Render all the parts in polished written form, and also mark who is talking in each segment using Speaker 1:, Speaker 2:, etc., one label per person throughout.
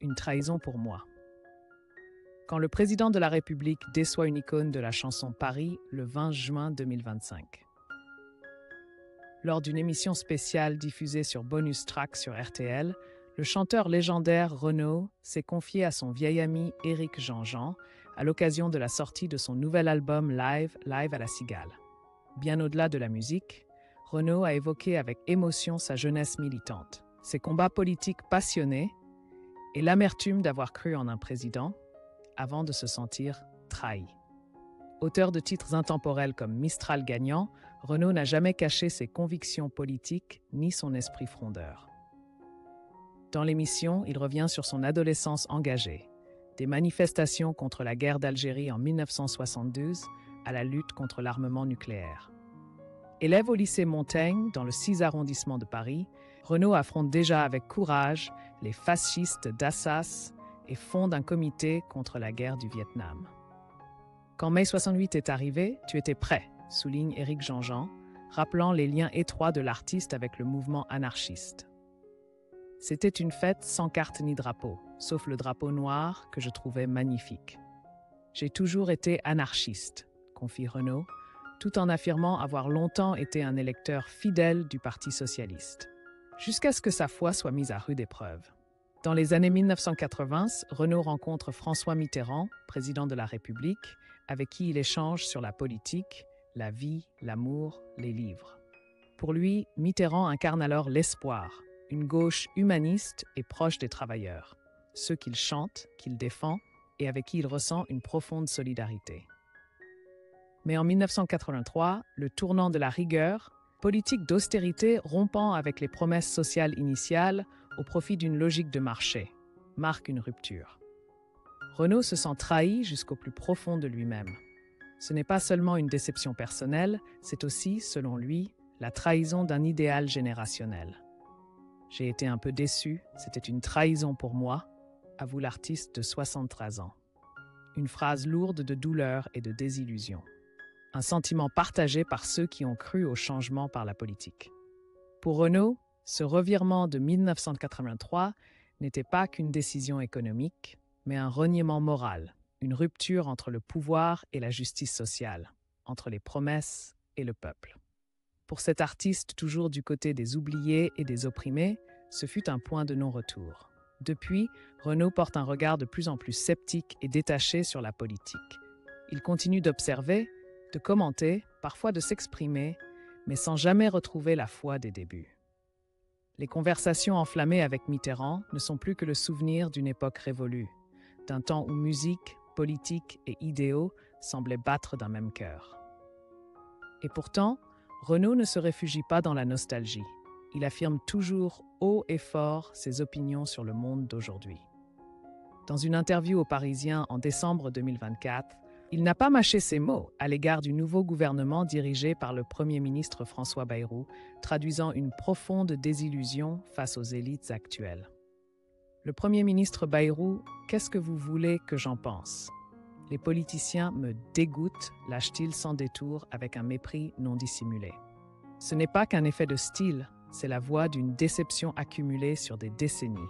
Speaker 1: une trahison pour moi. Quand le président de la République déçoit une icône de la chanson Paris le 20 juin 2025. Lors d'une émission spéciale diffusée sur Bonus Track sur RTL, le chanteur légendaire Renaud s'est confié à son vieil ami Éric Jean-Jean à l'occasion de la sortie de son nouvel album Live à la Cigale. Bien au-delà de la musique, Renaud a évoqué avec émotion sa jeunesse militante, ses combats politiques passionnés et l'amertume d'avoir cru en un président avant de se sentir trahi. Auteur de titres intemporels comme Mistral gagnant, Renaud n'a jamais caché ses convictions politiques ni son esprit frondeur. Dans l'émission, il revient sur son adolescence engagée, des manifestations contre la guerre d'Algérie en 1972 à la lutte contre l'armement nucléaire. Élève au lycée Montaigne, dans le 6 arrondissement de Paris, Renaud affronte déjà avec courage les fascistes d'Assas et fonde un comité contre la guerre du Vietnam. Quand mai 68 est arrivé, tu étais prêt, souligne Éric Jean-Jean, rappelant les liens étroits de l'artiste avec le mouvement anarchiste. C'était une fête sans carte ni drapeau, sauf le drapeau noir que je trouvais magnifique. J'ai toujours été anarchiste, confie Renaud, tout en affirmant avoir longtemps été un électeur fidèle du Parti socialiste, jusqu'à ce que sa foi soit mise à rude épreuve. Dans les années 1980, Renaud rencontre François Mitterrand, président de la République, avec qui il échange sur la politique, la vie, l'amour, les livres. Pour lui, Mitterrand incarne alors l'espoir, une gauche humaniste et proche des travailleurs, ceux qu'il chante, qu'il défend et avec qui il ressent une profonde solidarité. Mais en 1983, le tournant de la rigueur, politique d'austérité rompant avec les promesses sociales initiales au profit d'une logique de marché, marque une rupture. Renaud se sent trahi jusqu'au plus profond de lui-même. Ce n'est pas seulement une déception personnelle, c'est aussi, selon lui, la trahison d'un idéal générationnel. J'ai été un peu déçu, c'était une trahison pour moi, avoue l'artiste de 73 ans. Une phrase lourde de douleur et de désillusion. Un sentiment partagé par ceux qui ont cru au changement par la politique. Pour Renaud, ce revirement de 1983 n'était pas qu'une décision économique, mais un reniement moral, une rupture entre le pouvoir et la justice sociale, entre les promesses et le peuple. Pour cet artiste toujours du côté des oubliés et des opprimés, ce fut un point de non-retour. Depuis, Renaud porte un regard de plus en plus sceptique et détaché sur la politique. Il continue d'observer, de commenter, parfois de s'exprimer, mais sans jamais retrouver la foi des débuts. Les conversations enflammées avec Mitterrand ne sont plus que le souvenir d'une époque révolue, d'un temps où musique, politique et idéaux semblaient battre d'un même cœur. Et pourtant, Renaud ne se réfugie pas dans la nostalgie. Il affirme toujours haut et fort ses opinions sur le monde d'aujourd'hui. Dans une interview au Parisien en décembre 2024, il n'a pas mâché ses mots à l'égard du nouveau gouvernement dirigé par le Premier ministre François Bayrou, traduisant une profonde désillusion face aux élites actuelles. Le Premier ministre Bayrou, qu'est-ce que vous voulez que j'en pense ? Les politiciens me dégoûtent, lâche-t-il sans détour avec un mépris non dissimulé. Ce n'est pas qu'un effet de style, c'est la voix d'une déception accumulée sur des décennies.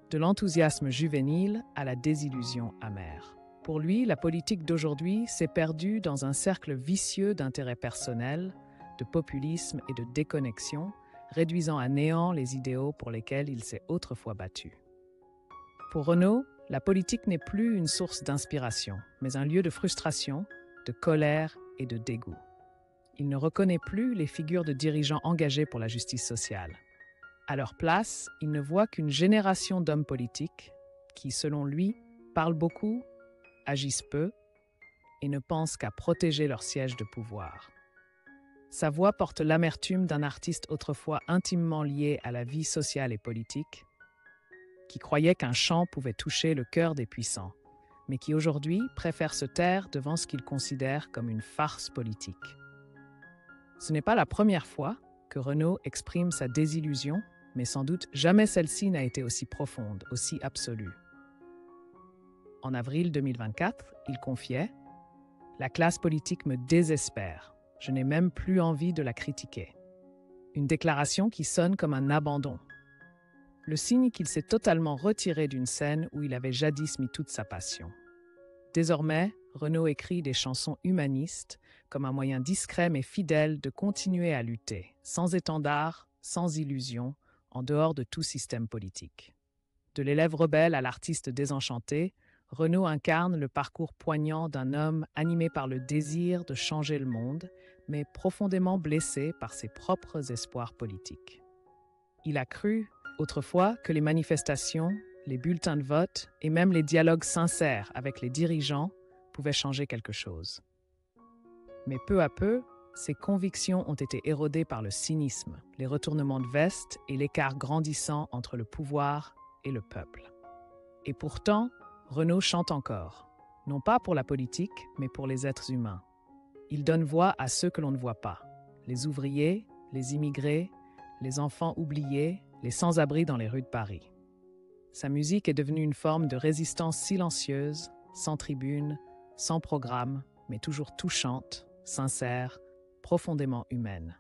Speaker 1: De l'enthousiasme juvénile à la désillusion amère. Pour lui, la politique d'aujourd'hui s'est perdue dans un cercle vicieux d'intérêts personnels, de populisme et de déconnexion, réduisant à néant les idéaux pour lesquels il s'est autrefois battu. Pour Renaud, la politique n'est plus une source d'inspiration, mais un lieu de frustration, de colère et de dégoût. Il ne reconnaît plus les figures de dirigeants engagés pour la justice sociale. À leur place, il ne voit qu'une génération d'hommes politiques qui, selon lui, parlent beaucoup, agissent peu et ne pensent qu'à protéger leur siège de pouvoir. Sa voix porte l'amertume d'un artiste autrefois intimement lié à la vie sociale et politique, qui croyait qu'un chant pouvait toucher le cœur des puissants, mais qui aujourd'hui préfère se taire devant ce qu'il considère comme une farce politique. Ce n'est pas la première fois que Renaud exprime sa désillusion, mais sans doute jamais celle-ci n'a été aussi profonde, aussi absolue. En avril 2024, il confiait « La classe politique me désespère. Je n'ai même plus envie de la critiquer. » Une déclaration qui sonne comme un abandon. le signe qu'il s'est totalement retiré d'une scène où il avait jadis mis toute sa passion. Désormais, Renaud écrit des chansons humanistes comme un moyen discret mais fidèle de continuer à lutter, sans étendard, sans illusion, en dehors de tout système politique. De l'élève rebelle à l'artiste désenchanté, Renaud incarne le parcours poignant d'un homme animé par le désir de changer le monde, mais profondément blessé par ses propres espoirs politiques. Il a cru, autrefois, que les manifestations, les bulletins de vote et même les dialogues sincères avec les dirigeants pouvaient changer quelque chose. Mais peu à peu, ses convictions ont été érodées par le cynisme, les retournements de veste et l'écart grandissant entre le pouvoir et le peuple. Et pourtant, Renaud chante encore, non pas pour la politique, mais pour les êtres humains. Il donne voix à ceux que l'on ne voit pas, les ouvriers, les immigrés, les enfants oubliés, les sans-abri dans les rues de Paris. Sa musique est devenue une forme de résistance silencieuse, sans tribune, sans programme, mais toujours touchante, sincère, profondément humaine.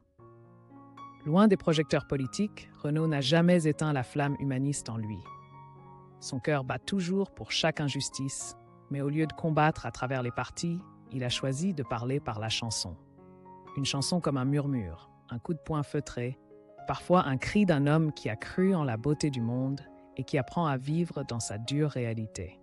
Speaker 1: Loin des projecteurs politiques, Renaud n'a jamais éteint la flamme humaniste en lui. Son cœur bat toujours pour chaque injustice, mais au lieu de combattre à travers les partis, il a choisi de parler par la chanson. Une chanson comme un murmure, un coup de poing feutré, parfois un cri d'un homme qui a cru en la beauté du monde et qui apprend à vivre dans sa dure réalité.